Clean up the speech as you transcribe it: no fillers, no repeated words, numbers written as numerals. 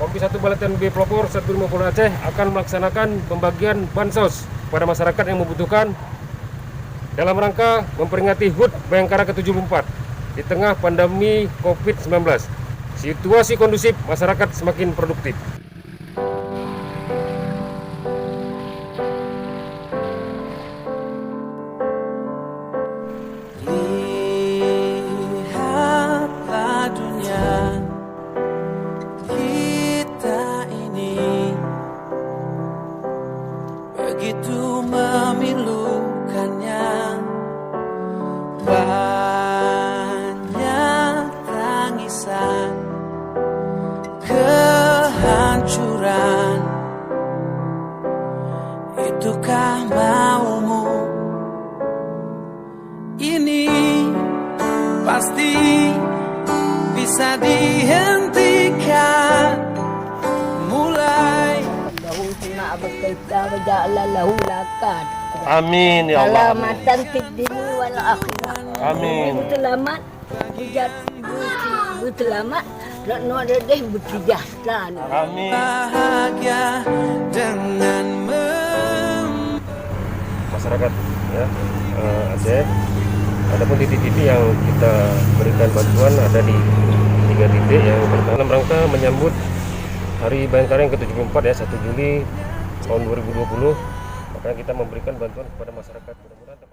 Kompi 1 Balaten B Pelopor 150 Aceh akan melaksanakan pembagian bansos pada masyarakat yang membutuhkan dalam rangka memperingati HUT Bayangkara ke-74 di tengah pandemi COVID-19. Situasi kondusif, masyarakat semakin produktif. Lihatlah dunia kita ini begitu memilukannya, banyak tangisan, kehancuran. Itukah maumu? Ini pasti bisa dihentikan. Mulai Amin ya Allah. Selamatan fid dunia wal akhirah. Amin. Selamat, selamat, dan ada bersejahtera. Amin. bahagia dengan Masyarakat ya Aceh. Adapun titik-titik yang kita berikan bantuan ada di 3 titik yang dalam rangka menyambut Hari Bayangkara yang ke-74 ya 1 Juli tahun 2020. Maka kita memberikan bantuan kepada masyarakat. Mudah-mudahan